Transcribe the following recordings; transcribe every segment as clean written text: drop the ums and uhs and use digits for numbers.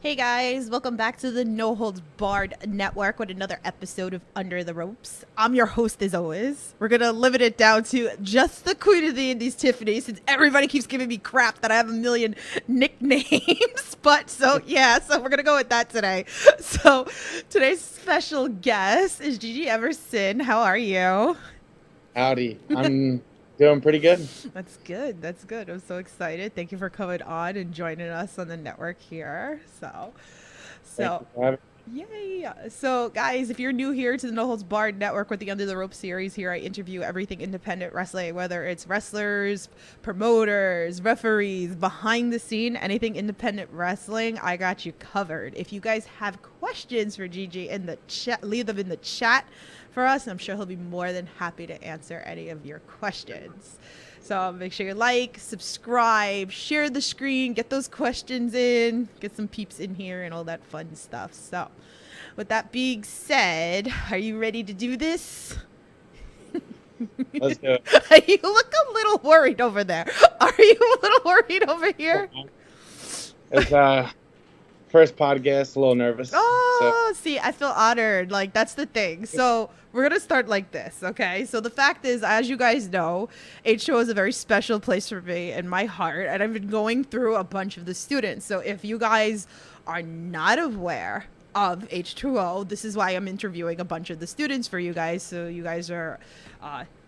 Hey guys, welcome back to the No Holds Barred Network with another episode of Under the Ropes. I'm your host as always. We're gonna limit it down to just the Queen of the Indies, Tiffany, since everybody keeps giving me crap that I have a million nicknames. So we're gonna go with that today. So today's special guest is GG Everson. How are you? Howdy. I'm doing pretty good. That's good. That's good. I'm so excited. Thank you for coming on and joining us on the network here. So, Thank so you for having Yay! So, guys, if you're new here to the No Holds Barred Network with the Under the Rope series, here I interview everything independent wrestling, whether it's wrestlers, promoters, referees, behind the scene, anything independent wrestling, I got you covered. If you guys have questions for GG in the chat, leave them in the chat for us, and I'm sure he'll be more than happy to answer any of your questions. So make sure you like, subscribe, share the screen, get those questions in, get some peeps in here and all that fun stuff. So with that being said, are you ready to do this? it. Let's do it. You look a little worried over there. Are you a little worried over here? It's first podcast, a little nervous. Oh, see, I feel honored. Like, that's the thing. So we're going to start like this, okay? So the fact is, as you guys know, H2O is a very special place for me in my heart, and I've been going through a bunch of the students. So if you guys are not aware of H2O, this is why I'm interviewing a bunch of the students for you guys, so you guys are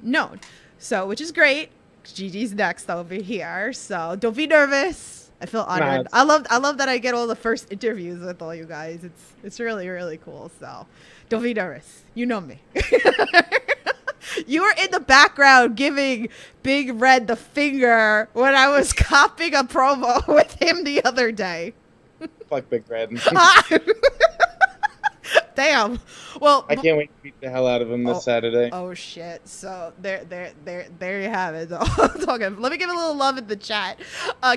known. So, which is great. Gigi's next over here, so don't be nervous. I feel honored. I love that I get all the first interviews with all you guys. It's really, really cool. So don't be nervous. You know me. You were in the background giving Big Red the finger when I was copying a promo with him the other day. Fuck Big Red. Damn. Well, I can't wait to beat the hell out of him this Saturday. Oh shit! So there you have it. Talking. Let me give a little love in the chat.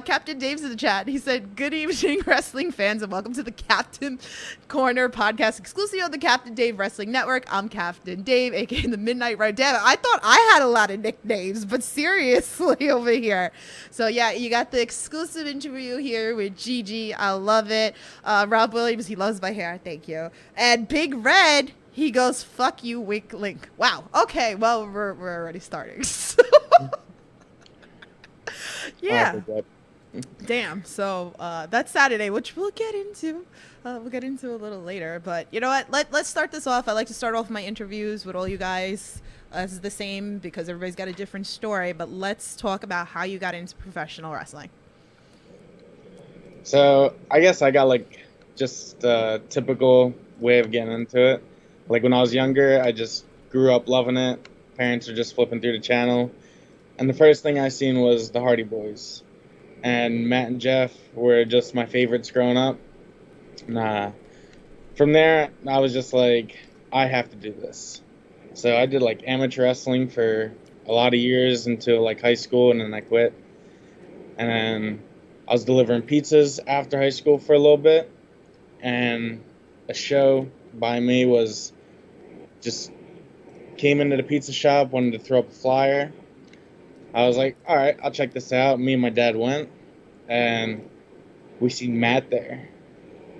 Captain Dave's in the chat. He said, "Good evening, wrestling fans, and welcome to the Captain Corner podcast, exclusively on the Captain Dave Wrestling Network. I'm Captain Dave, aka the Midnight Ride. Damn it! I thought I had a lot of nicknames, but seriously, over here. So yeah, you got the exclusive interview here with GG. I love it. Rob Williams, he loves my hair. Thank you. And Big Red." He goes, "Fuck you, wink, link." Wow. Okay. Well, we're already starting. So yeah. Damn. So that's Saturday, which we'll get into. We'll get into a little later. But you know what? Let's start this off. I like to start off my interviews with all you guys as the same because everybody's got a different story. But let's talk about how you got into professional wrestling. So I guess I got like just a typical way of getting into it. Like when I was younger, I just grew up loving it. Parents were just flipping through the channel. And the first thing I seen was the Hardy Boys. And Matt and Jeff were just my favorites growing up. From there, I was just like, I have to do this. So I did like amateur wrestling for a lot of years until like high school, and then I quit. And then I was delivering pizzas after high school for a little bit. And a show by me was just came into the pizza shop, wanted to throw up a flyer. I was like, all right, I'll check this out. Me and my dad went, and we seen Matt there.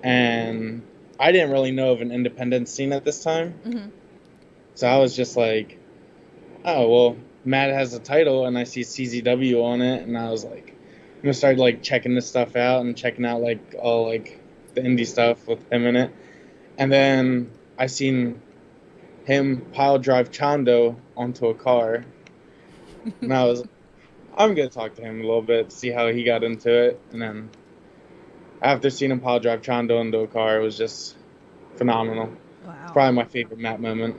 And I didn't really know of an independent scene at this time. Mm-hmm. So I was just like, oh, well, Matt has a title, and I see CZW on it. And I was like, I'm going to start like checking this stuff out and checking out like all like the indie stuff with him in it. And then I seen him pile drive Chando onto a car. And I'm going to talk to him a little bit, see how he got into it. And then after seeing him pile drive Chando into a car, it was just phenomenal. Wow. Probably my favorite Matt moment.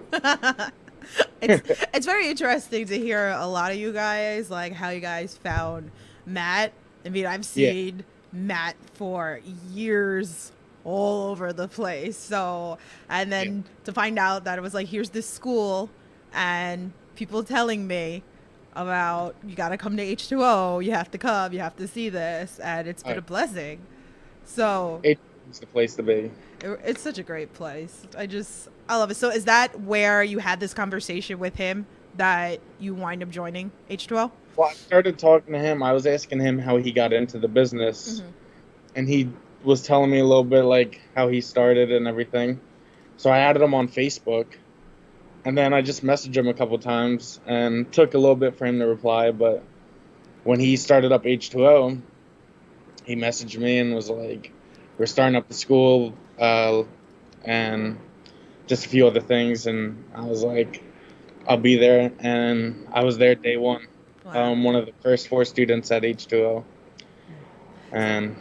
It's very interesting to hear a lot of you guys, like how you guys found Matt. I mean, I've seen Matt for years all over the place. So, and then to find out that it was like, here's this school and people telling me about, you got to come to H2O, you have to come, you have to see this. And it's been a blessing. So It's the place to be. it's such a great place. I love it. So is that where you had this conversation with him that you wind up joining H2O? Well, I started talking to him. I was asking him how he got into the business. Mm-hmm. And he was telling me a little bit like how he started and everything. So I added him on Facebook, and then I just messaged him a couple times, and took a little bit for him to reply. But when he started up H2O, he messaged me and was like, "We're starting up the school, and just a few other things." And I was like, "I'll be there." And I was there day one. Wow. One of the first 4 students at H2O, and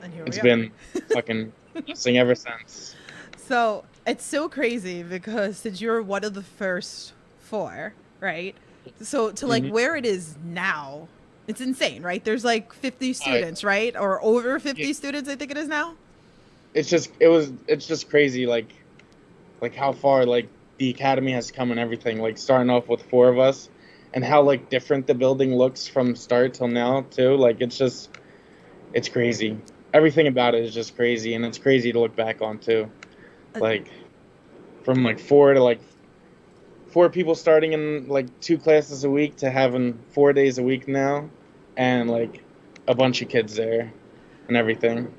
And it's here we are. been fucking blessing ever since. So it's so crazy because since you're one of the first 4, right? So to like Mhm. where it is now, it's insane, right? There's like 50 I, students, right? Or over yeah, 50 students, I think it is now. it's just crazy, like how far like the academy has come and everything. Like starting off with 4 of us, and how like different the building looks from start till now too. Like it's crazy. Everything about it is just crazy, and it's crazy to look back on too. Uh, Like from like 4 to like 4 people starting in like 2 classes a week to having 4 days a week now, and like a bunch of kids there and everything.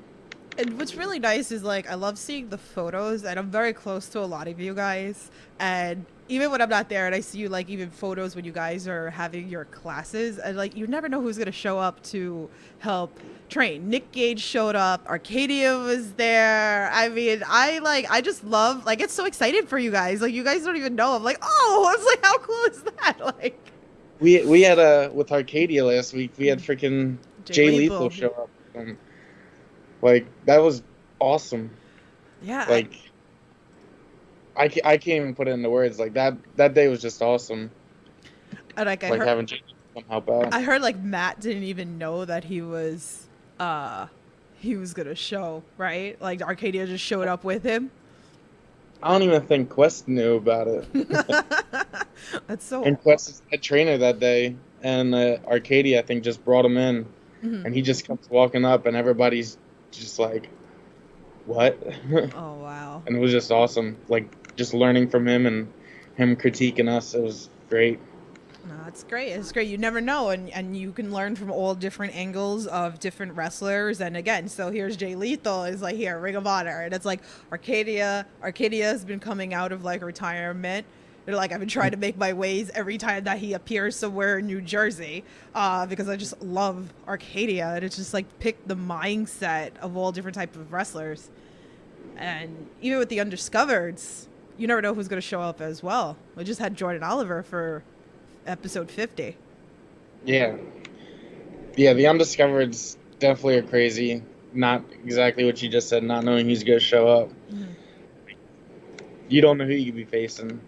And what's really nice is like I love seeing the photos, and I'm very close to a lot of you guys. And even when I'm not there, and I see you like even photos when you guys are having your classes, and like you never know who's gonna show up to help train. Nick Gage showed up. Arcadia was there. I mean, I just love like it's so excited for you guys. Like you guys don't even know. I'm like, oh, I was like, how cool is that? Like We had a with Arcadia last week. We had freaking Jay Jay Lethal Lethal. show up. Like that was awesome. Yeah, Like I can't even put it into words. Like that day was just awesome. and like Like having Jay come help out. I heard like Matt didn't even know that he was gonna show, right? Like Arcadia just showed up with him. I don't even think Quest knew about it. That's so And Quest is a trainer that day, and Arcadia I think just brought him in, Mhm. and he just comes walking up, and everybody's just like, "What?" Oh wow. And it was just awesome. Like just learning from him and him critiquing us. It was great. No, it's great. It's great. You never know, and you can learn from all different angles of different wrestlers. And again, so here's Jay Lethal is like here, Ring of Honor, and it's like Arcadia. Arcadia has been coming out of like retirement. They're like I've been trying to make my ways every time that he appears somewhere in New Jersey, because I just love Arcadia, and it's just like pick the mindset of all different type of wrestlers, and even with the undiscovereds, you never know who's going to show up as well. We just had Jordan Oliver for episode 50. Yeah, yeah. The undiscovereds definitely are crazy. Not exactly what you just said. Not knowing who's gonna show up. Mhm. You don't know who you could be facing.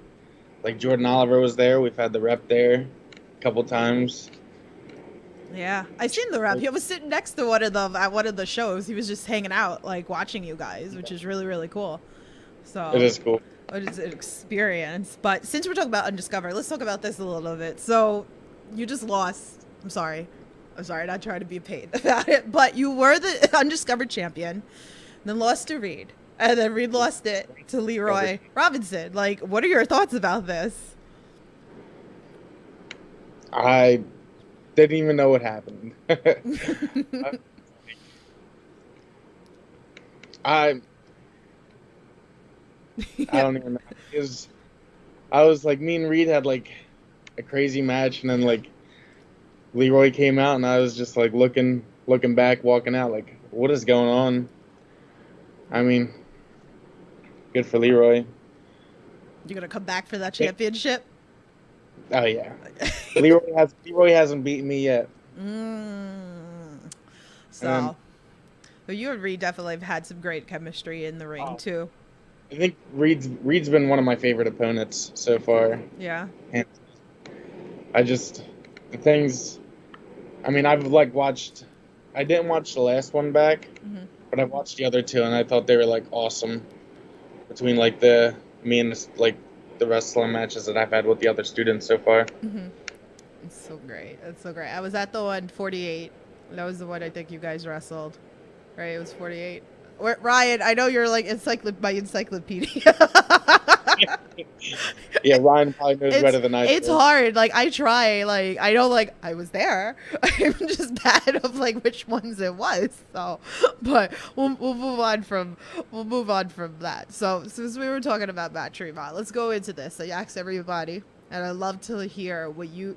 Like Jordan Oliver was there. We've had the rep there a couple times. Yeah, I seen the rep. He was sitting next to one of them at one of the shows. He was just hanging out, like watching you guys, which is really really cool. It So is cool. it is an experience. But since we're talking about undiscovered, let's talk about this a little bit. So you just lost. I'm sorry. I'm sorry. Not trying to be a pain about it, but you were the undiscovered champion, then lost to Reed, and then Reed lost it to Leroy Robinson. Like, what are your thoughts about this? I didn't even know what happened. I I don't even know. I was like, me and Reed had like a crazy match, and then like Leroy came out, and I was just like looking back, walking out, like, what is going on? I mean, good for Leroy. You're gonna come back for that championship? Oh yeah, Leroy hasn't beaten me yet. So, but you and Reed definitely have had some great chemistry in the ring too. I think Reed's been one of my favorite opponents so far. Yeah. And the things, I mean, I've like watched, I didn't watch the last one back, but I watched the other 2, and I thought they were like awesome. Between like me and like the wrestling matches that I've had with the other students so far. It's so great. It's so great. I was at the one 48. That was the one I think you guys wrestled. Right? It was 48. Ryan, I know you're like my encyclopedia. Yeah, Ryan probably knows better than I It's do. hard. Like I try. Like I know. Like I was there. I'm just bad of like which ones it was. So, but we'll move on from that. So since we were talking about Matt Tremont, let's go into this. I asked everybody, and I love to hear what you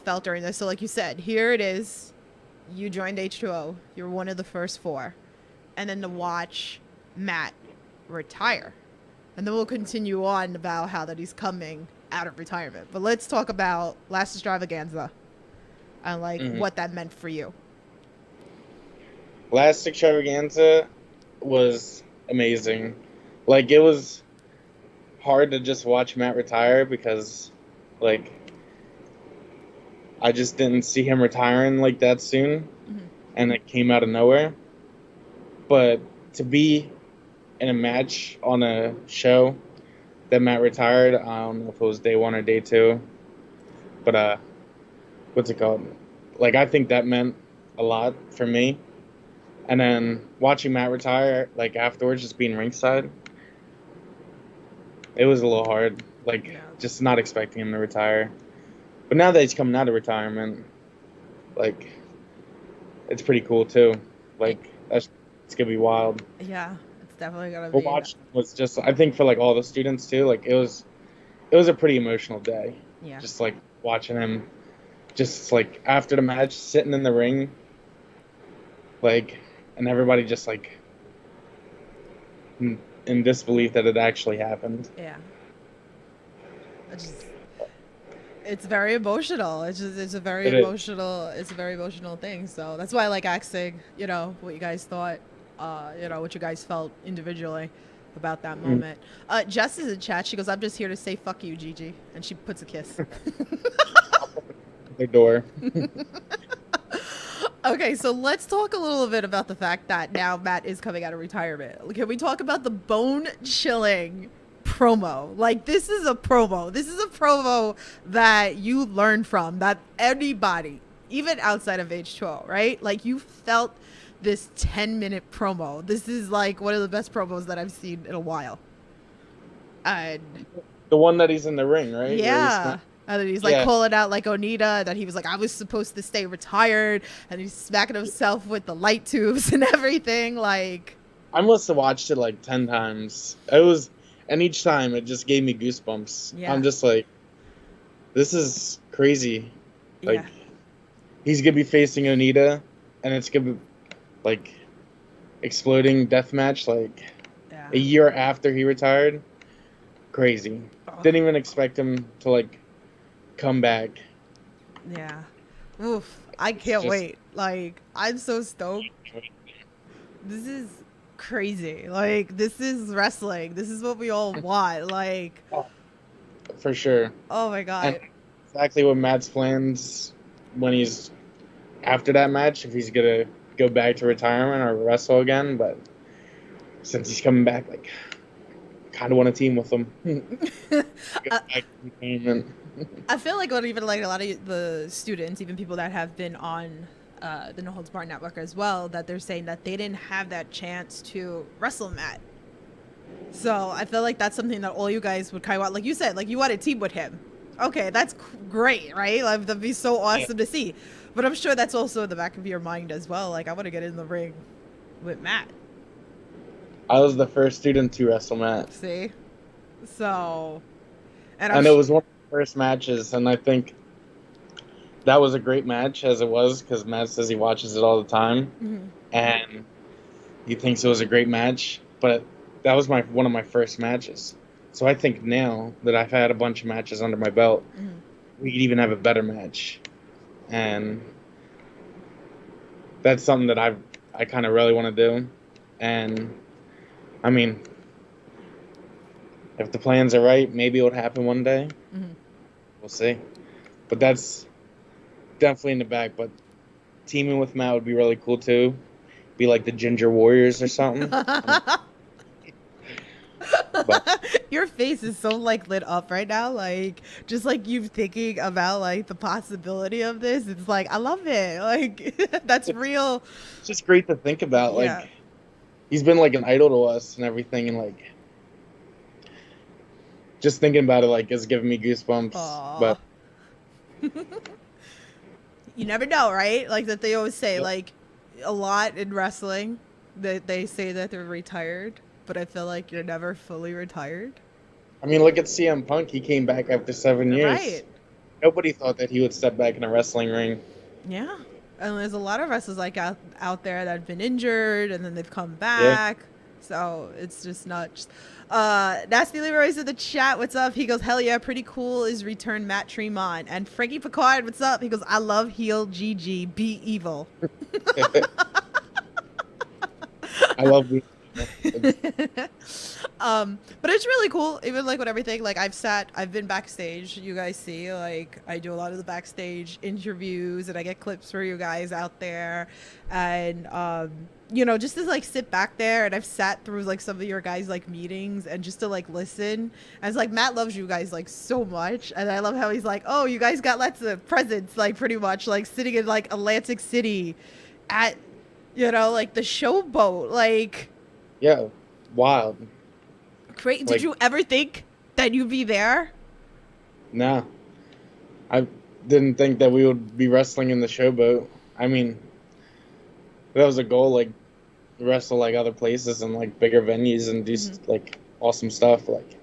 felt during this. So like you said, here it is. You joined H2O. You're one of the first four, and then to watch Matt retire. And then we'll continue on about how that he's coming out of retirement. But let's talk about Last Extravaganza and like what that meant for you. Last Extravaganza was amazing. Like, it was hard to just watch Matt retire because, like, I just didn't see him retiring like that soon. And it came out of nowhere. But to be in a match on a show that Matt retired, I don't know if it was day 1 or day 2, but what's it called? Like, I think that meant a lot for me. And then watching Matt retire, like, afterwards, just being ringside, it was a little hard. Like, just not expecting him to retire. But now that he's coming out of retirement, like, it's pretty cool too. Like, it's gonna be wild. Yeah, it's definitely gonna But be. watching was just, I think for like all the students too, like it was a pretty emotional day. Yeah. Just like watching him, just like after the match, sitting in the ring, like, and everybody just like in disbelief that it actually happened. Yeah. It's very emotional. It's a very emotional thing. So that's why I like asking, what you guys thought, what you guys felt individually about that moment. Jess is in chat. She goes, "I'm just here to say fuck you, GG," and she puts a kiss. The door. Okay, so let's talk a little bit about the fact that now Matt is coming out of retirement. Can we talk about the bone-chilling promo? Like, this is a promo. This is a promo that you learn from, that anybody, even outside of H2O, right? Like, you felt this 10-minute promo. This is, like, one of the best promos that I've seen in a while. And the one that he's in the ring, right? Yeah. And then he's like calling out like Onita, that he was like, I was supposed to stay retired, and he's smacking himself with the light tubes and everything. Like, I must have watched it like 10 times. And each time it just gave me goosebumps. Yeah. I'm just like, this is crazy. Like, he's gonna be facing Onita, and it's gonna be like exploding deathmatch like a year after he retired. Crazy. Didn't even expect him to like come back. Yeah. Oof. I can't wait. Like, I'm so stoked. This is crazy. Like, this is wrestling. This is what we all want. Like, for sure. Oh my god. And exactly what Matt's plans when he's after that match, if he's gonna go back to retirement or wrestle again, but since he's coming back, like, kind of want to team with him. I feel like even like a lot of the students, even people that have been on the No Holds Barred network as well, that they're saying that they didn't have that chance to wrestle Matt. So I feel like that's something that all you guys would kind of want. Like you said, like you want to team with him. Okay, that's great, right? Like, that'd be so awesome to see. But I'm sure that's also in the back of your mind as well. Like, I want to get in the ring with Matt. I was the first student to wrestle Matt. See? So... And it was one of the first matches, and I think that was a great match as it was, because Matt says he watches it all the time, and he thinks it was a great match, but that was one of my first matches. So I think now that I've had a bunch of matches under my belt, we could even have a better match. And that's something that I kind of really want to do. And, I mean, if the plans are right, maybe it would happen one day. We'll see. But that's definitely in the back. But teaming with Matt would be really cool, too. Be like the Ginger Warriors or something. Your face is so like lit up right now, like just like you thinking about like the possibility of this. It's like, I love it. Like, that's real. It's just great to think about. Like, he's been like an idol to us and everything, and like just thinking about it like is giving me goosebumps. Aw. But You never know, right? Like that they always say, yep. like a lot in wrestling that they say that they're retired, but I feel like you're never fully retired. I mean, look at CM Punk. He came back after 7 years. Right. Nobody thought that he would step back in a wrestling ring. Yeah. And there's a lot of wrestlers like out there that have been injured and then they've come Yeah. back. So it's just nuts. Nasty Leroy's in the chat. What's up? He goes, hell yeah, pretty cool is return Matt Tremont. And Frankie Picard, what's up? He goes, I love heel GG. Be evil. I love the. But it's really cool, even like with everything. Like I've been backstage. You guys see, like I do a lot of the backstage interviews, and I get clips for you guys out there, and you know, just to like sit back there, and I've sat through like some of your guys like meetings, and just to like listen. And it's like Matt loves you guys like so much, and I love how he's like, oh, you guys got lots of presents, like pretty much like sitting in like Atlantic City, at you know like the showboat, like. Yeah, wild. Great. Did Like, you ever think that you'd be there? nah, I didn't think that we would be wrestling in the showboat. I mean, that was a goal, like wrestle like other places and like bigger venues and do like awesome stuff. Like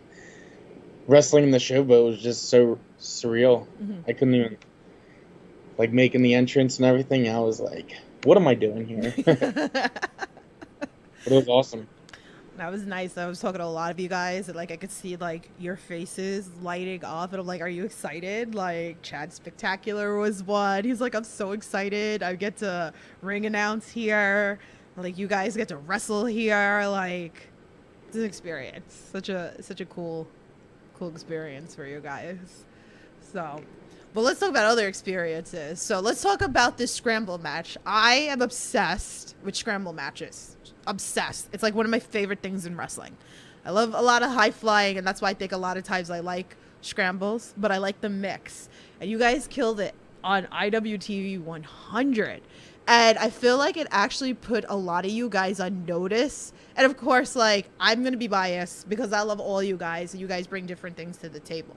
wrestling in the showboat was just so surreal. I couldn't even like making the entrance and everything. I was like, what am I doing here? But it was awesome. That was nice. I was talking to a lot of you guys, and like I could see like your faces lighting up, and I'm like, "Are you excited?" Like Chad Spectacular was one. He's like, "I'm so excited. I get to ring announce here. Like you guys get to wrestle here. Like it's an experience. Such a cool experience for you guys." So, but let's talk about other experiences. So let's talk about this scramble match. I am obsessed with scramble matches. Obsessed. It's like one of my favorite things in wrestling. I love a lot of high flying, and that's why I think a lot of times I like scrambles, but I like the mix. And you guys killed it on IWTV 100. And I feel like it actually put a lot of you guys on notice. And of course, like, I'm going to be biased because I love all you guys, and you guys bring different things to the table.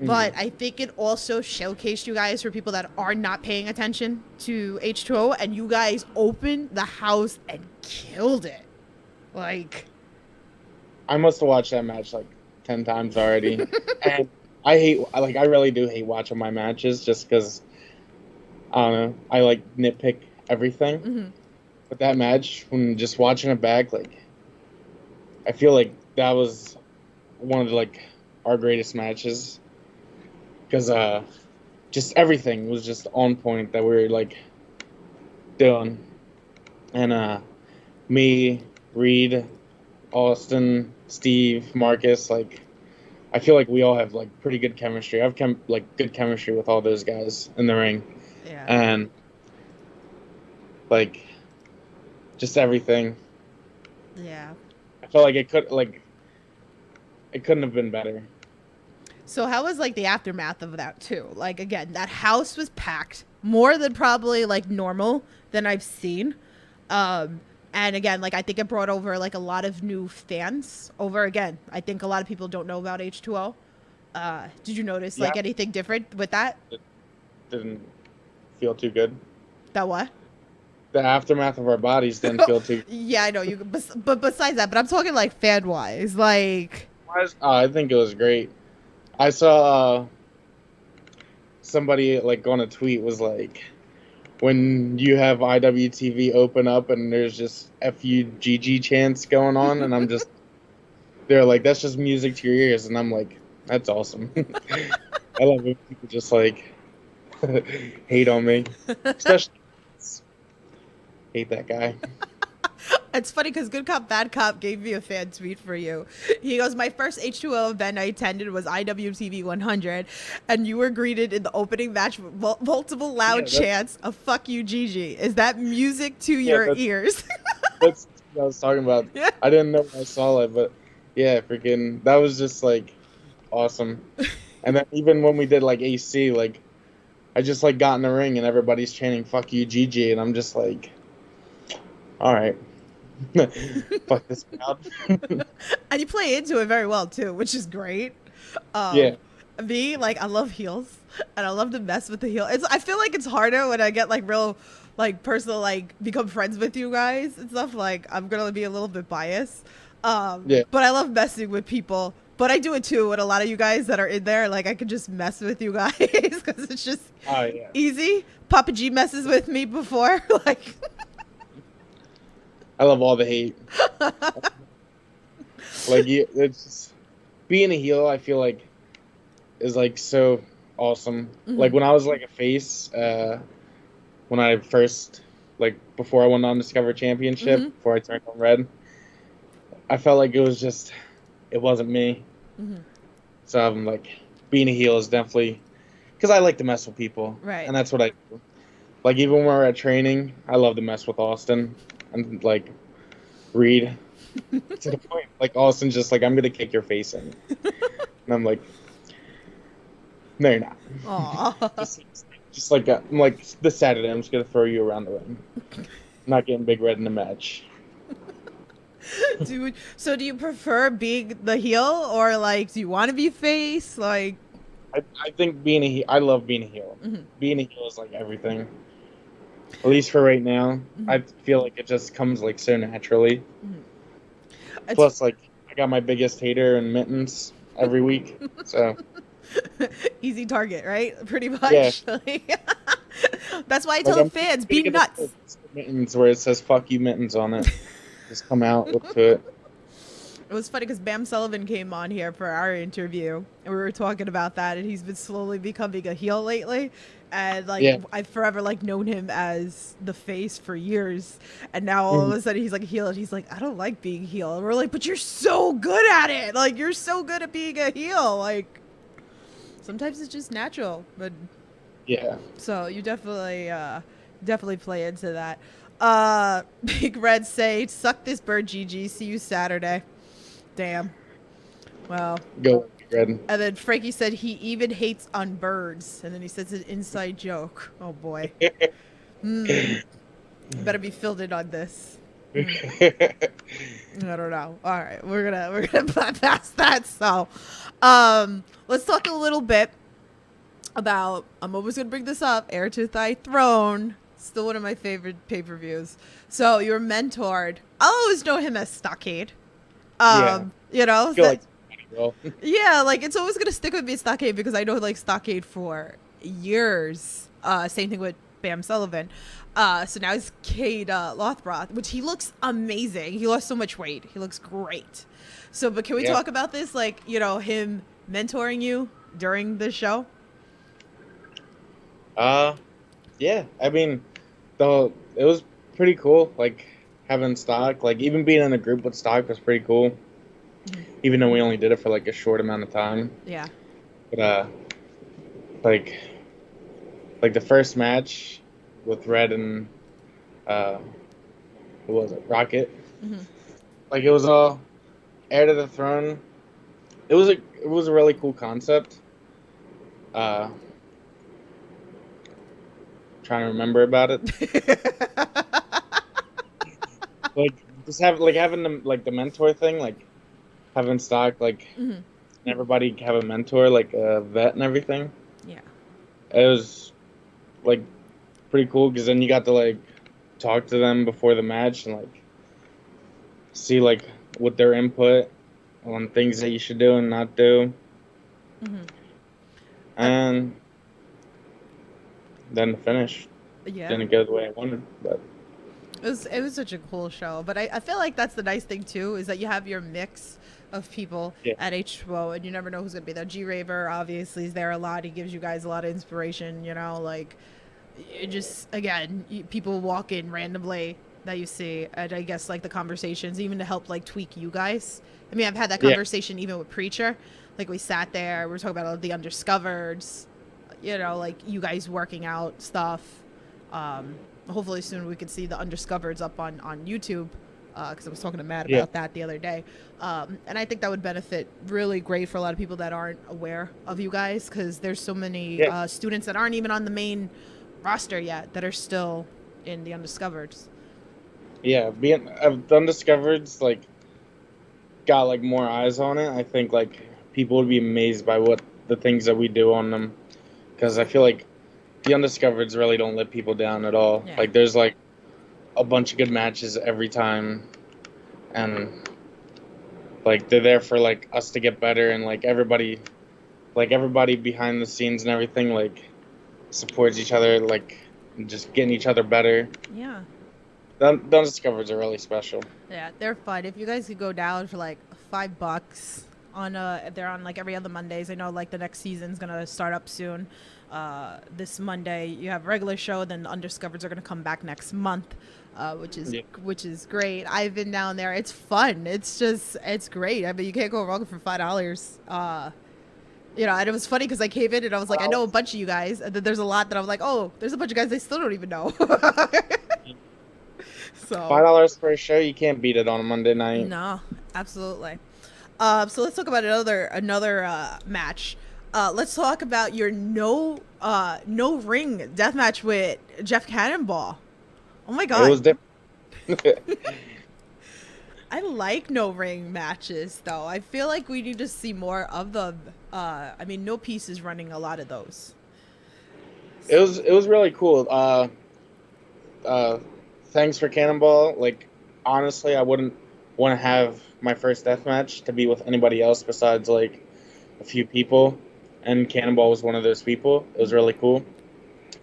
But I think it also showcased you guys for people that are not paying attention to H2O, and you guys opened the house and killed it. Like, I must have watched that match like 10 times already. And I really do hate watching my matches just because, I don't know, I like nitpick everything. But that match, when just watching it back, like, I feel like that was one of like our greatest matches. Because just everything was just on point that we were like doing. And me, Reed, Austin, Steve, Marcus, like I feel like we all have like pretty good chemistry. I've like good chemistry with all those guys in the ring. yeah. And like just everything. Yeah. I felt like it couldn't have been better. So how was like the aftermath of that too? Like again, that house was packed more than probably like normal than I've seen. And again, like I think it brought over like a lot of new fans over. Again, I think a lot of people don't know about H2O. Did you notice like anything different with that? It didn't feel too good. That what? The aftermath of our bodies didn't feel too. Yeah, I know you. But besides that, but I'm talking like fan wise, like. I think it was great. I saw somebody like on a tweet was like, when you have IWTV open up and there's just FU GG chants going on, and I'm just, they're like, that's just music to your ears, and I'm like, that's awesome. I love when people just like hate on me, especially hate that guy. It's funny because Good Cop, Bad Cop gave me a fan tweet for you. He goes, my first H2O event I attended was IWTV 100, and you were greeted in the opening match with multiple loud chants of fuck you, GG. Is that music to your ears? That's what I was talking about. Yeah. I didn't know I saw it, but yeah, freaking, that was just like awesome. And then even when we did like AC, like I just like got in the ring and everybody's chanting fuck you, GG, and I'm just like, all right. Fuck this crowd. And you play into it very well too, which is great. Yeah. Um, me, like, I love heels, and I love to mess with the heel. I feel like it's harder when I get like real, like, personal, like, become friends with you guys and stuff. Like, I'm gonna be a little bit biased, Yeah. but I love messing with people. But I do it too with a lot of you guys that are in there. Like, I can just mess with you guys because it's just Oh yeah. easy. Papa G messes with me before, like. I love all the hate. Like it's just, being a heel. I feel like is like so awesome. Like when I was like a face, when I first like before I won the Undiscovered Championship, before I turned on red, I felt like it wasn't me. So I'm like, being a heel is definitely because I like to mess with people, Right. and that's what I do. Like even when we're at training, I love to mess with Austin and like Reed to the point like Austin's just like, I'm gonna kick your face in, and I'm like, no, you're not. Aw. Just like I'm like this Saturday, I'm just gonna throw you around the ring. I'm not getting Big Red in the match. Dude, so do you prefer being the heel, or like do you want to be face? Like, I think being a heel, I love being a heel. Being a heel is like everything. At least for right now, I feel like it just comes like so naturally. Plus, like I got my biggest hater in Mittens every week, so easy target, right? Pretty much. Yeah. That's why I like, tell I'm the fans, gonna be get nuts. Mittens where it says "fuck you Mittens" on it. Just come out, look to it. It was funny because Bam Sullivan came on here for our interview, and we were talking about that, and he's been slowly becoming a heel lately. And like, Yeah. I've forever like known him as the face for years, and now all of a sudden he's like a heel, and he's like, I don't like being heel. And we're like, but you're so good at it. Like, you're so good at being a heel. Like, sometimes it's just natural, but Yeah. so you definitely play into that. Big Red say, suck this bird, GG. See you Saturday. Damn. Well. Go, Big Red. And then Frankie said he even hates on birds. And then he says an inside joke. Oh boy. Better be filled in on this. I don't know. All right, we're gonna bypass that. So, let's talk a little bit about. I'm always gonna bring this up. Heir to Thy Throne. Still one of my favorite pay-per-views. So you were mentored. I'll always know him as Stockade. Yeah. You know. I feel like well. Yeah, like it's always gonna stick with me, Stockade, because I know like Stockade for years. Same thing with Bam Sullivan. So now he's Cade Lothroth, which he looks amazing. He lost so much weight. He looks great. So, but can we talk about this? Like, you know, him mentoring you during the show? Yeah. I mean, it was pretty cool. Like having Stock, like even being in a group with Stock was pretty cool. Even though we only did it for like a short amount of time. Yeah. But like the first match with Red and who was it? Rocket. Like it was all Heir to the Throne. It was a really cool concept. Trying to remember about it. Like just having the mentor thing, like having Stock, like everybody have a mentor, like a vet and everything. Yeah. It was like pretty cool because then you got to like talk to them before the match and like see like what their input on things that you should do and not do. And then the finish didn't go the way I wanted, but it was such a cool show. But I feel like that's the nice thing too, is that you have your mix of people at H2O, and you never know who's gonna be there. G Raver obviously is there a lot. He gives you guys a lot of inspiration, you know, like it just again people walk in randomly that you see, and I guess like the conversations even to help like tweak you guys. I mean, I've had that conversation even with Preacher. Like we sat there, we were talking about the Undiscovereds, you know, like you guys working out stuff. Hopefully soon we could see the Undiscovereds up on YouTube, because I was talking to Matt about that the other day. And I think that would benefit really great for a lot of people that aren't aware of you guys, because there's so many students that aren't even on the main roster yet that are still in the Undiscovereds. Yeah, being the Undiscovereds, like got like more eyes on it, I think like people would be amazed by what the things that we do on them. Because I feel like the Undiscovereds really don't let people down at all. Yeah. Like there's like a bunch of good matches every time, and like they're there for like us to get better, and like everybody behind the scenes and everything like supports each other, like just getting each other better. Yeah. The Undiscovereds are really special. Yeah, they're fun. If you guys could go down for like $5 on they're on like every other Mondays. I know like the next season's gonna start up soon. This Monday you have a regular show, then the Undiscovereds are gonna come back next month, which is great. I've been down there. It's fun. It's great. I mean, you can't go wrong for $5. And it was funny because I came in and I was like, I know a bunch of you guys, and then there's a lot that I'm like, oh, there's a bunch of guys I still don't even know. So $5 for a show, you can't beat it on a Monday night. No, absolutely. So let's talk about another match. Let's talk about your no ring death match with Jeff Cannonball. Oh my god. It was different. I like no ring matches though. I feel like we need to see more of them. I mean, No Peace is running a lot of those. It was really cool. Thanks for Cannonball. Like honestly, I wouldn't want to have my first death match to be with anybody else besides like a few people, and Cannonball was one of those people. It was really cool.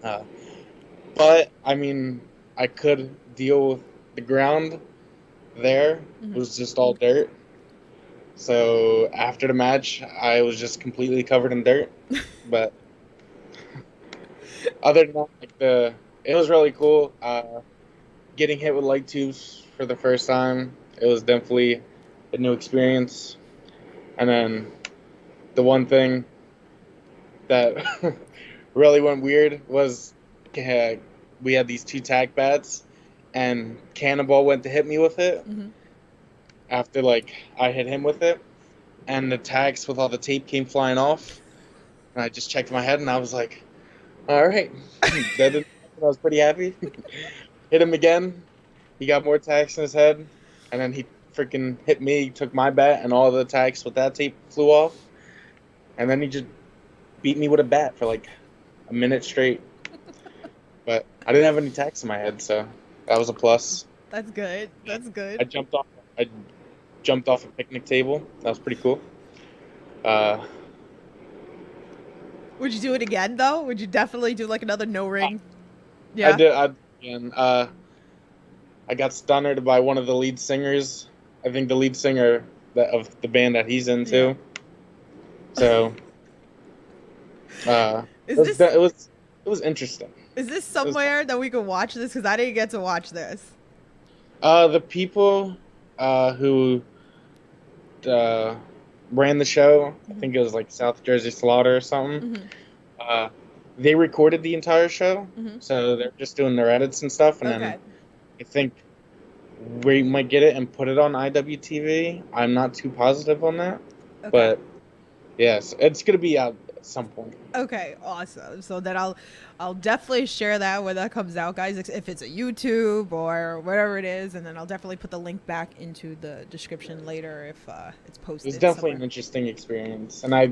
But I mean, I could deal with the ground there. It was just all dirt. So after the match, I was just completely covered in dirt. But other than that, like it was really cool. Getting hit with light tubes for the first time, it was definitely a new experience. And then the one thing that really went weird was we had these two tack bats, and Cannonball went to hit me with it after like I hit him with it, and the tags with all the tape came flying off, and I just checked my head and I was like, all right. I was pretty happy. Hit him again. He got more tags in his head, and then he freaking hit me. He took my bat, and all the tags with that tape flew off. And then he just beat me with a bat for like a minute straight. But I didn't have any tags in my head, so that was a plus. That's good. That's good. I jumped off a picnic table. That was pretty cool. Would you do it again though? Would you definitely do like another no ring? Yeah. I did. And I got stunned by one of the lead singers. I think the lead singer of the band that he's into. Yeah. So it was interesting. Is this somewhere that we could watch this? Because I didn't get to watch this. The people who ran the show, I think it was like South Jersey Slaughter or something. They recorded the entire show, so they're just doing their edits and stuff, and then I think we might get it and put it on IWTV. I'm not too positive on that, but yes, it's gonna be out at some point. Okay, awesome. So then I'll definitely share that when that comes out, guys, if it's a YouTube or whatever it is, and then I'll definitely put the link back into the description later if it's posted. It's definitely an interesting experience, and I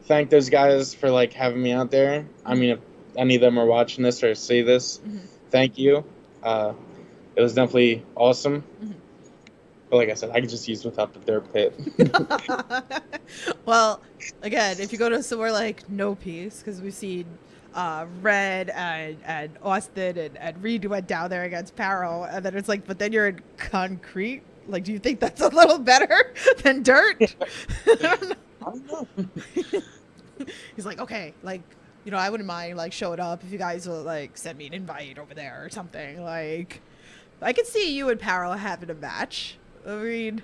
thank those guys for like having me out there. I mean, if any of them are watching this or see this, thank you. It was definitely awesome. But like I said, I could just use without the dirt pit. Well, again, if you go to somewhere like No Peace, because we've seen Red and Austin and Reed went down there against Paro, and then it's like, but then you're in concrete. Like, do you think that's a little better than dirt? I don't know. He's like, okay, like, I wouldn't mind like showing up if you guys will like send me an invite over there or something. Like, I could see you and Paro having a match. I mean,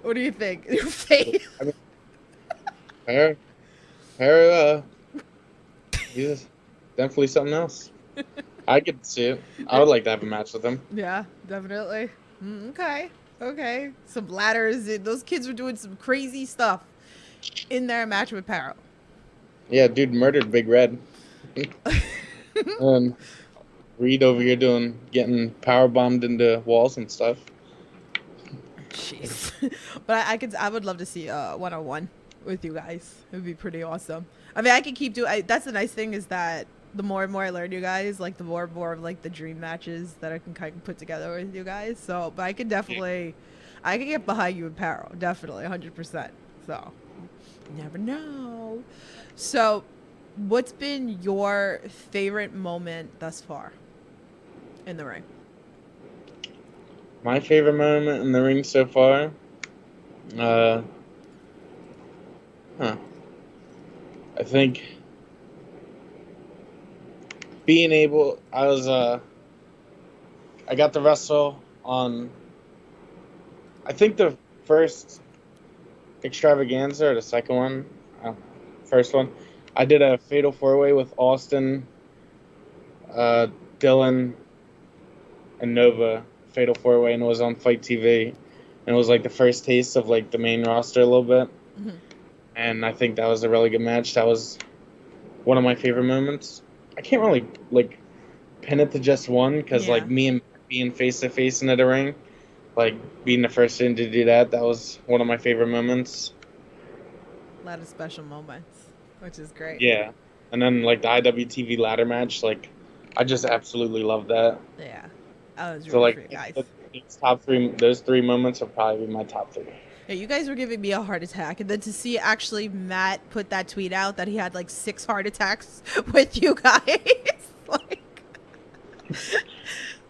what do you think? Your face. I mean, Paro, he's definitely something else. I could see it. I would like to have a match with him. Yeah, definitely. Okay. Some ladders. Those kids were doing some crazy stuff in their match with Paro. Yeah, dude murdered Big Red. And Reed over here getting power bombed into walls and stuff. Jeez. But I would love to see a one-on-one with you guys. It would be pretty awesome. I mean, I can keep doing. That's the nice thing is that the more and more I learn you guys, like the more and more of like the dream matches that I can kind of put together with you guys. So, but I can definitely, I can get behind you in Paro, definitely, 100%. So, you never know. So, what's been your favorite moment thus far in the ring? My favorite moment in the ring so far, uh, huh. I think being able, I got to wrestle on, I think the first extravaganza or the second one, first one, I did a fatal four-way with Austin, Dylan, and Nova, fatal four-way, and it was on Fight TV, and it was like the first taste of like the main roster a little bit, and I think that was a really good match. That was one of my favorite moments. I can't really like pin it to just one because like me and being face to face into the ring, like being the first in to do that, that was one of my favorite moments. A lot of special moments, which is great. Yeah, and then like the IWTV ladder match, like I just absolutely love that. Yeah, I was So rooting like for you guys. those three moments will probably be my top three. Yeah, you guys were giving me a heart attack, and then to see actually Matt put that tweet out that he had like 6 heart attacks with you guys, like,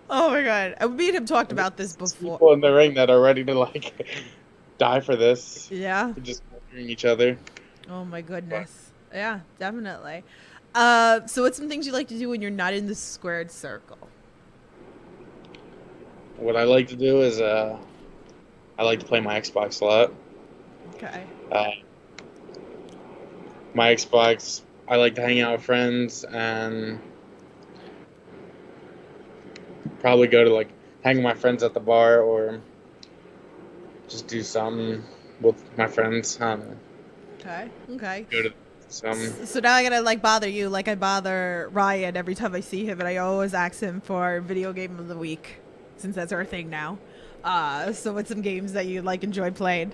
oh my god, me and him talked about this before. People in the ring that are ready to like die for this. Yeah. We're just murdering each other. Oh my goodness. Yeah, definitely. So what's some things you like to do when you're not in the squared circle? What I like to do is I like to play my Xbox a lot. Okay. My Xbox, I like to hang out with friends and probably go to like hang with my friends at the bar or just do something with my friends. I don't know. Okay. Go to some. So now I gotta like bother you like I bother Ryan every time I see him, and I always ask him for video game of the week since that's our thing now. So what's some games that you like enjoy playing?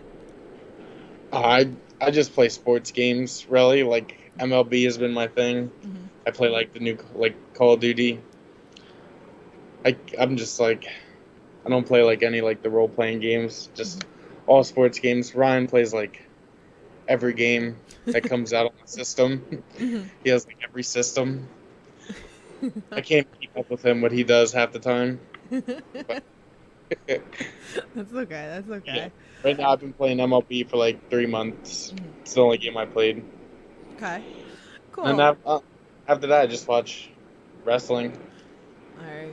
I just play sports games really. Like MLB has been my thing. I play like the new like Call of Duty. I'm just like I don't play like any like the role playing games. Just all sports games. Ryan plays like every game that comes out on the system. He has like every system. I can't keep up with him what he does half the time. But That's okay. yeah. Right now I've been playing MLB for like 3 months. It's the only game I played. Okay. Cool. And after that I just watch wrestling. There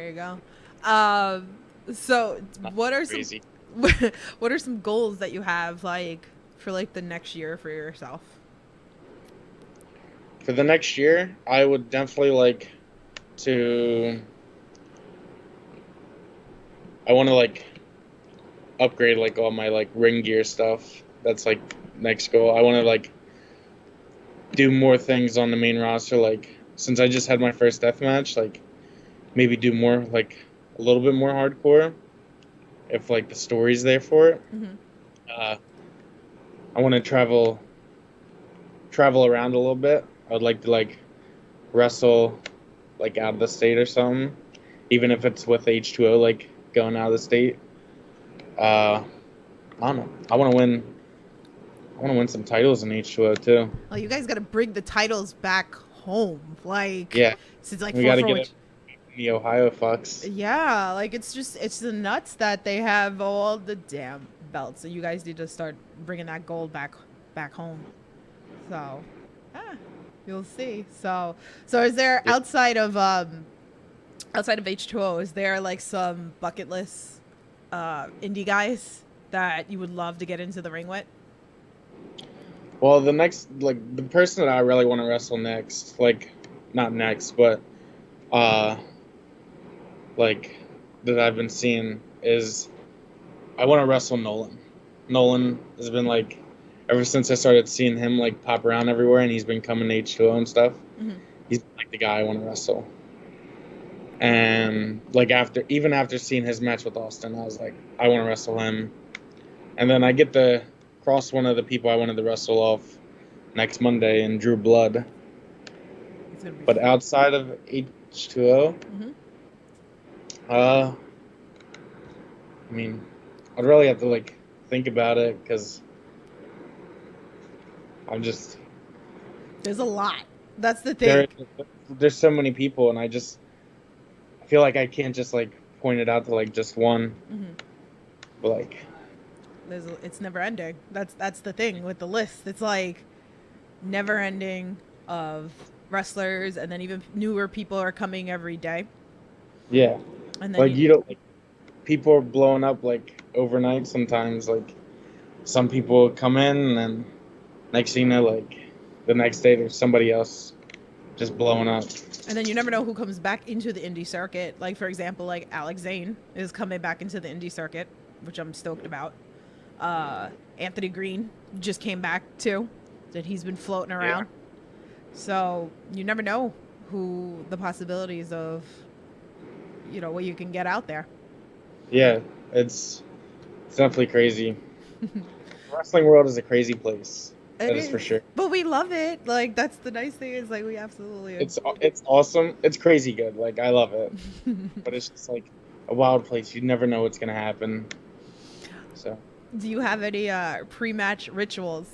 you go. So what are Crazy. what are some goals that you have like for like the next year for yourself? For the next year, I would definitely like to. I want to like upgrade like all my like ring gear stuff. That's like next goal. I want to like do more things on the main roster. Like since I just had my first death match, like maybe do more like a little bit more hardcore. If like the story's there for it. I want to travel around a little bit. I would like to like wrestle like out of the state or something, even if it's with H2O like going out of the state. I don't know. I want to win some titles in H2O too. Oh, you guys got to bring the titles back home, like since like we got to get it in the Ohio Fox. Yeah, like it's the nuts that they have all the damn belts. So you guys need to start bringing that gold back home. So, you'll see. So is there outside of H2O, is there like some bucket list indie guys that you would love to get into the ring with? Well, the next, like, the person that I really want to wrestle next, like, not next, but, like, that I've been seeing is I want to wrestle Nolan. Nolan has been, like, ever since I started seeing him, like, pop around everywhere and he's been coming to H2O and stuff, he's been, like, the guy I want to wrestle. And like after seeing his match with Austin, I was like, I want to wrestle him. And then I get to cross one of the people I wanted to wrestle off next Monday in Drew Blood. But fun. outside of H2O, I mean, I'd really have to like think about it because I'm just There's a lot. That's the thing. there's so many people, and I feel like I can't just like point it out to like just one. But like, it's never ending. That's the thing with the list. It's like never ending of wrestlers, and then even newer people are coming every day. Yeah, and then like you don't like people are blowing up like overnight. Sometimes like some people come in, and then next thing you know, like the next day there's somebody else just blowing up. And then you never know who comes back into the indie circuit. Like for example, like Alex Zane is coming back into the indie circuit, which I'm stoked about. Anthony Green just came back too, that he's been floating around. Yeah. So you never know who the possibilities of, what you can get out there. Yeah, it's definitely crazy. The wrestling world is a crazy place. That is for sure. But we love it. Like that's the nice thing is like we absolutely. It's awesome. It's crazy good. Like I love it. But it's just like a wild place. You never know what's gonna happen. So. Do you have any pre-match rituals?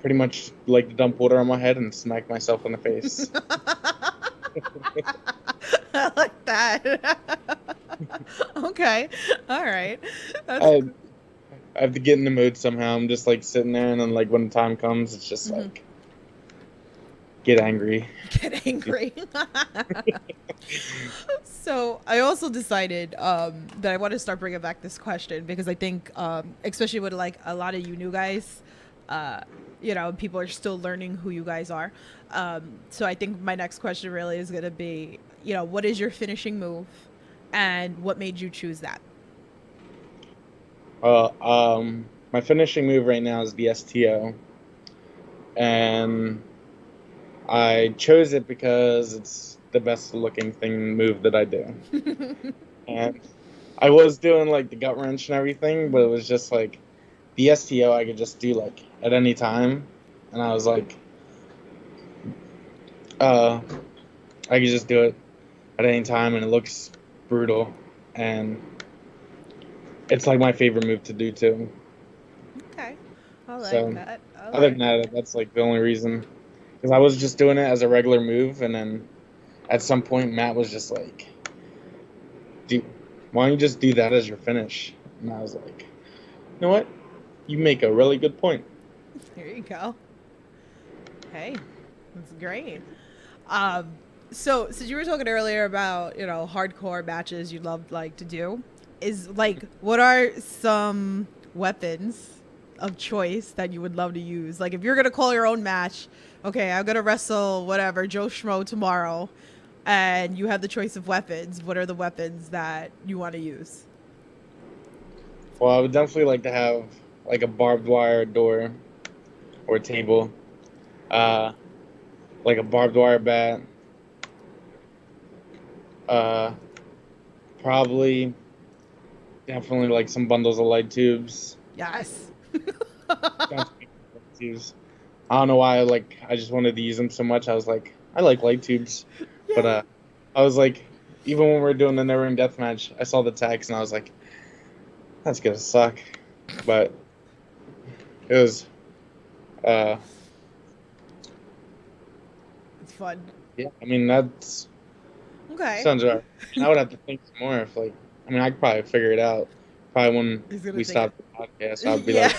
Pretty much like to dump water on my head and smack myself in the face. I like that. Okay. All right. I have to get in the mood somehow. I'm just like sitting there, and then like when the time comes, it's just like get angry. Get angry. So I also decided that I want to start bringing back this question because I think, especially with like a lot of you new guys, people are still learning who you guys are. So I think my next question really is going to be, what is your finishing move and what made you choose that? My finishing move right now is the STO. And I chose it because it's the best looking move that I do. And I was doing like the gut wrench and everything, but it was just like the STO I could just do like at any time. And I was like, I could just do it at any time, and it looks brutal. And it's like my favorite move to do too. Okay. I like that. Other than that, that's like the only reason. Because I was just doing it as a regular move, and then at some point Matt was just like, why don't you just do that as your finish? And I was like, you know what? You make a really good point. There you go. Hey, that's great. So since you were talking earlier about, hardcore matches you'd love like to do, is like, what are some weapons of choice that you would love to use? Like if you're going to call your own match, okay, I'm going to wrestle whatever, Joe Schmo tomorrow, and you have the choice of weapons. What are the weapons that you want to use? Well, I would definitely like to have like a barbed wire door or table, like a barbed wire bat, probably definitely like some bundles of light tubes. Yes. I don't know why I just wanted to use them so much. I was like, I like light tubes. Yeah. But I was like, even when we were doing the Never Ending Death Match, I saw the text and I was like, that's gonna suck. But it was it's fun. Yeah, I mean that's okay. Sounds right. I would have to think some more if I could probably figure it out. Probably when we stop the podcast, I'll be like,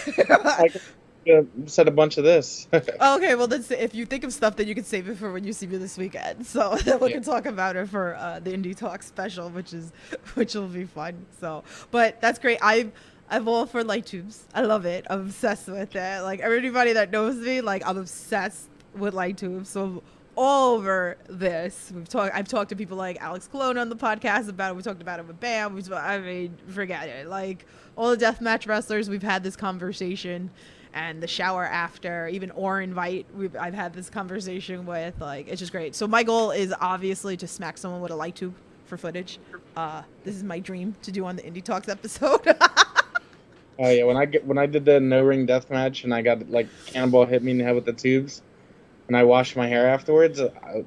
I said a bunch of this. Okay, well, if you think of stuff, then you can save it for when you see me this weekend. So then we can talk about it for the Indie Talk special, which will be fun. So, but that's great. I'm all for light tubes. I love it. I'm obsessed with it. Like everybody that knows me, like I'm obsessed with light tubes. So I'm all over this. I've talked to people like Alex Colon on the podcast about it. We talked about it with Bam. Forget it. Like all the deathmatch wrestlers, we've had this conversation. and the shower after, even or invite. I've had this conversation with, like, it's just great. So my goal is obviously to smack someone with a light tube for footage. This is my dream to do on the Indie Talks episode. Oh yeah, when I did the no ring death match and I got like cannonball hit me in the head with the tubes, and I washed my hair afterwards, I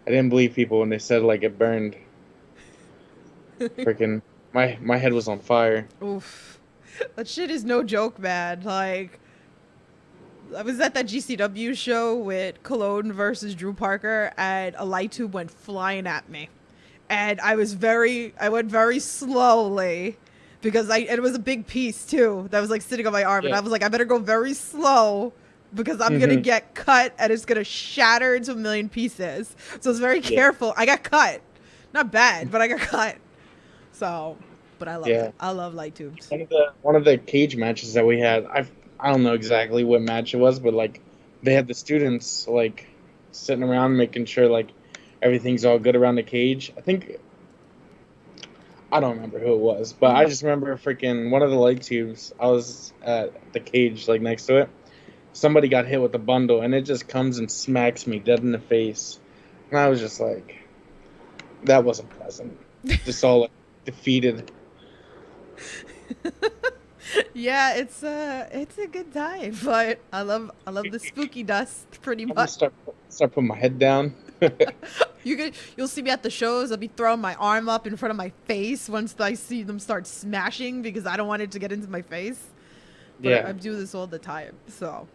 didn't believe people when they said like it burned. Freaking my head was on fire. Oof. That shit is no joke, man. Like, I was at that GCW show with Cologne versus Drew Parker, and a light tube went flying at me. And I went very slowly because it was a big piece too that was like sitting on my arm. Yeah. And I was like, I better go very slow because I'm going to get cut and it's going to shatter into a million pieces. So I was very careful. I got cut. Not bad, but I got cut. So, but I love it. I love light tubes. One of the cage matches that we had, I don't know exactly what match it was, but like they had the students like sitting around making sure like everything's all good around the cage. I don't remember who it was, but I just remember freaking one of the light tubes. I was at the cage like next to it. Somebody got hit with a bundle and it just comes and smacks me dead in the face. And I was just like, that wasn't pleasant. Just all like defeated. Yeah, it's a good time, but I love the spooky dust pretty much. Start putting my head down. You'll see me at the shows. I'll be throwing my arm up in front of my face once I see them start smashing because I don't want it to get into my face. But yeah, I do this all the time. So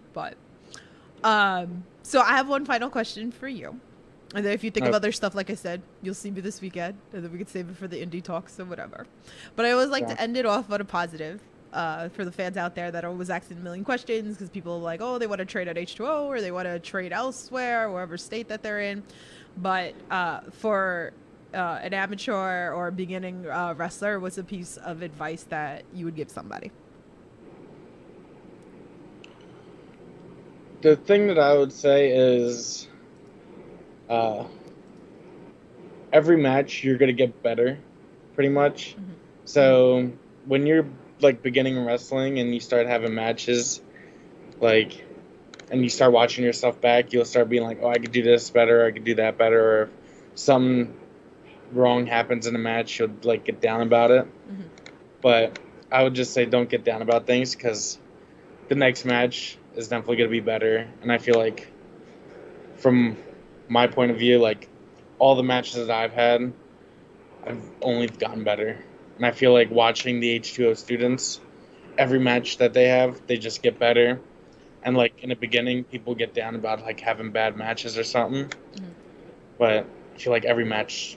I have one final question for you. And then if you think of other stuff, like I said, you'll see me this weekend, and then we could save it for the Indie Talks or whatever. But I always like to end it off on a positive. For the fans out there that are always asking a million questions because people are like, oh, they want to trade at H2O or they want to trade elsewhere, wherever state that they're in. But for an amateur or beginning wrestler, what's a piece of advice that you would give somebody? The thing that I would say is every match you're going to get better, pretty much. Mm-hmm. So when you're like beginning wrestling and you start having matches, like, and you start watching yourself back, you'll start being like, oh, I could do this better, I could do that better, or if something wrong happens in a match, you'll like get down about it. Mm-hmm. But I would just say don't get down about things because the next match is definitely going to be better. And I feel like from my point of view, like all the matches that I've had, I've only gotten better. And I feel like watching the H2O students, every match that they have, they just get better. And like in the beginning, people get down about like having bad matches or something. Mm-hmm. But I feel like every match,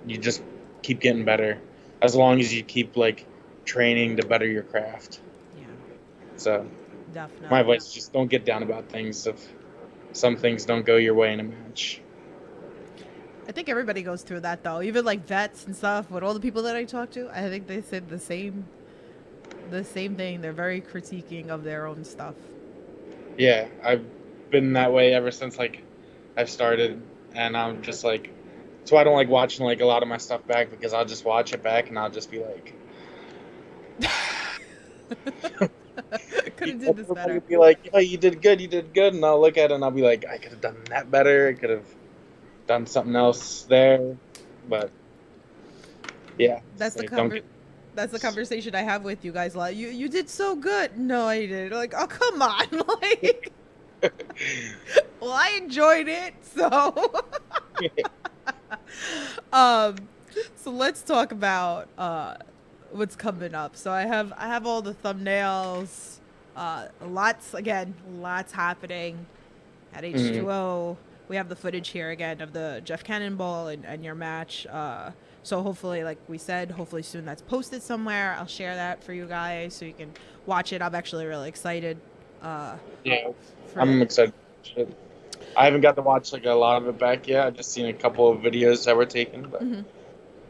you just keep getting better. As long as you keep like training to better your craft. Yeah. So definitely. My advice is just don't get down about things if some things don't go your way in a match. I think everybody goes through that though. Even like vets and stuff, with all the people that I talk to, I think they said the same thing. They're very critiquing of their own stuff. Yeah, I've been that way ever since like I've started, and I'm just like, that's why I don't like watching like a lot of my stuff back because I'll just watch it back and I'll just be like, could have did this better. Be like, oh, you did good, and I'll look at it and I'll be like, I could have done that better. I could have done something else there, but yeah, that's the conversation I have with you guys. Like, you did so good. No, I didn't. Like, oh, come on. Like, well, I enjoyed it, so. So let's talk about what's coming up. So I have all the thumbnails. Lots happening at H2O. Mm-hmm. We have the footage here again of the Jeff Cannonball and your match. So hopefully, like we said, hopefully soon that's posted somewhere. I'll share that for you guys so you can watch it. I'm actually really excited. Yeah, I'm excited. I haven't got to watch like a lot of it back yet. I've just seen a couple of videos that were taken, but it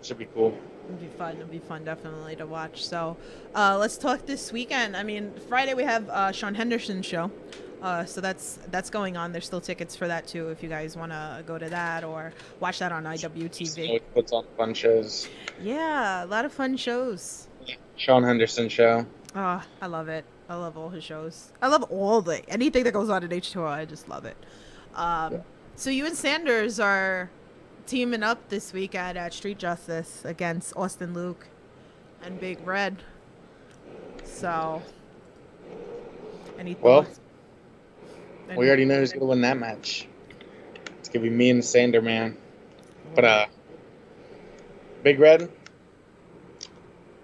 should be cool. It'll be fun definitely to watch. So let's talk this weekend. I mean, Friday we have Sean Henderson's show. So that's going on. There's still tickets for that too if you guys want to go to that or watch that on IWTV. Puts on fun shows. Yeah, a lot of fun shows. Sean Henderson show. Oh, I love it. I love all his shows. I love anything that goes on in H2O. I just love it. Yeah. So you and Sanders are teaming up this week at Street Justice against Austin Luke and Big Red. So, any Well, thoughts? we already know who's gonna win that match. It's gonna be me and Sander, man. But Big Red,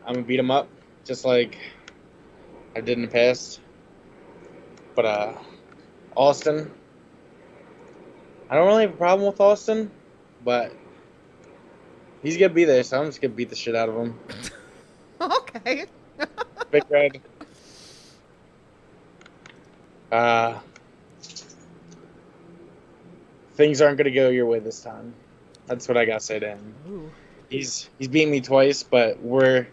I'm gonna beat him up just like I did in the past. But Austin, I don't really have a problem with Austin, but he's gonna be there, so I'm just gonna beat the shit out of him. Okay. Big Red. Things aren't gonna go your way this time. That's what I gotta say to him. Ooh. He's beaten me twice, but we're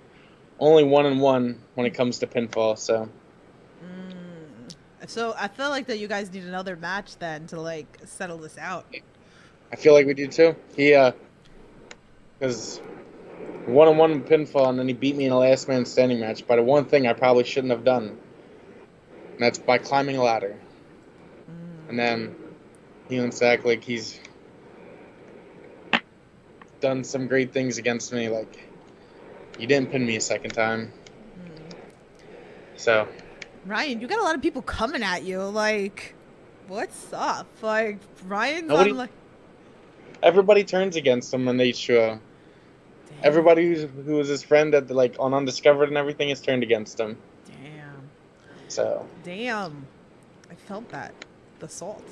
only 1-1 when it comes to pinfall. So So I feel like that you guys need another match then to like settle this out. I feel like we do too. He because 1-1 pinfall, and then he beat me in a last man standing match by the one thing I probably shouldn't have done, and that's by climbing a ladder. And then he wants to act like he's done some great things against me. Like, you didn't pin me a second time. So, Ryan, you got a lot of people coming at you. Like, what's up? Like, Ryan's Nobody- on like. everybody turns against him when they show. Everybody who was his friend at on Undiscovered and everything is turned against him. Damn. So, Damn. I felt that. The salt.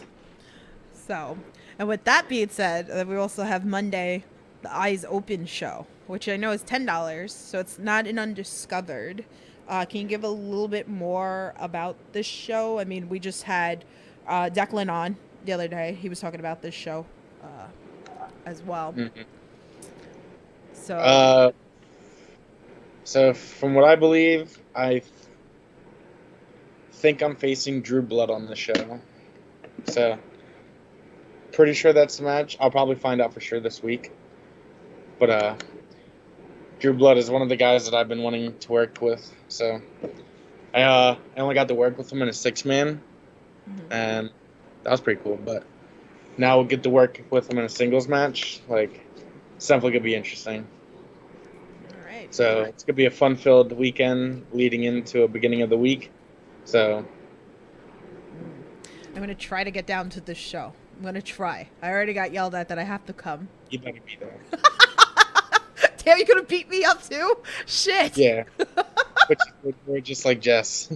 So, and with that being said, we also have Monday, the Eyes Open show, which I know is $10, so it's not an Undiscovered. Can you give a little bit more about this show? I mean, we just had Declan on the other day. He was talking about this show as well. mm-hmm. So, So from what I believe, I think I'm facing Drew Blood on the show. So, pretty sure that's the match. I'll probably find out for sure this week. But Drew Blood is one of the guys that I've been wanting to work with. So, I only got to work with him in a 6-man, and that was pretty cool. But now we'll get to work with him in a singles match. Like, it's definitely gonna be interesting. all right. So it's gonna be a fun-filled weekend leading into a beginning of the week. So I'm gonna try to get down to this show. I'm gonna try. I already got yelled at that I have to come. you better be there. Damn, you gonna beat me up too? Shit. Yeah. We're just like Jess.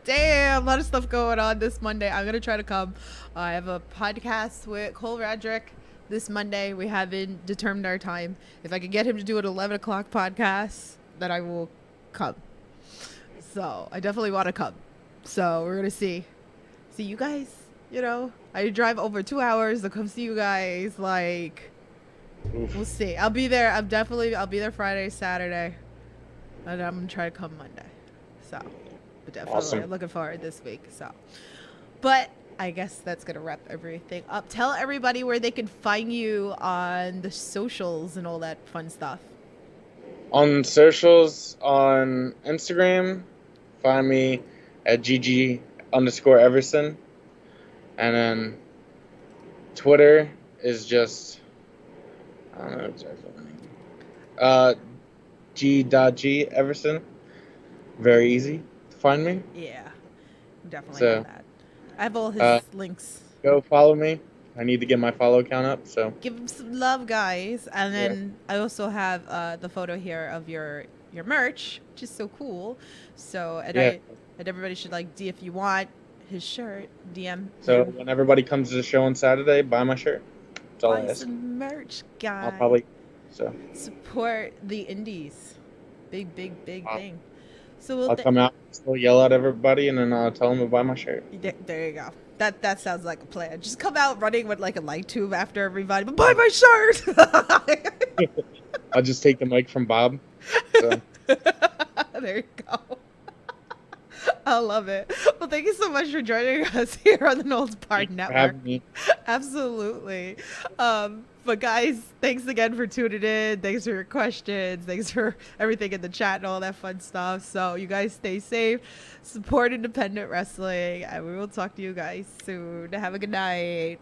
Damn, a lot of stuff going on this Monday. I'm gonna try to come. I have a podcast with Cole Radrick this Monday. We haven't determined our time. If I could get him to do an 11 o'clock podcast, then I will come. So I definitely want to come. So we're gonna see you guys. You know, I drive over 2 hours to come see you guys. Like, Oof. we'll see. I'll be there. I'll be there Friday, Saturday, and I'm gonna try to come Monday. So, but definitely Awesome. looking forward this week. So, but I guess that's gonna wrap everything up. Tell everybody where they can find you on the socials and all that fun stuff. On socials, on Instagram, find me at GG_Everson. And then Twitter is just, I don't know exactly what G.G Everson. Very easy to find me. Yeah, definitely So, have that. I have all his links. Go follow me. I need to get my follow count up. So Give him some love, guys. And then I also have the photo here of your merch, which is so cool. So and everybody should if you want his shirt, DM. So when everybody comes to the show on Saturday, buy my shirt. That's all I Buy ask. some merch, guys. I'll probably support the indies. Big I'll- thing. So I'll come out, still yell at everybody, and then I'll tell them to buy my shirt. there you go. That sounds like a plan. Just come out running with like a light tube after everybody. But buy my shirt. I'll just take the mic from Bob. So. There you go. I love it. Well, thank you so much for joining us here on the Knowles Park Thanks for Network. having me. Absolutely. But guys, thanks again for tuning in. Thanks for your questions. Thanks for everything in the chat and all that fun stuff. So you guys stay safe, support independent wrestling, and we will talk to you guys soon. Have a good night.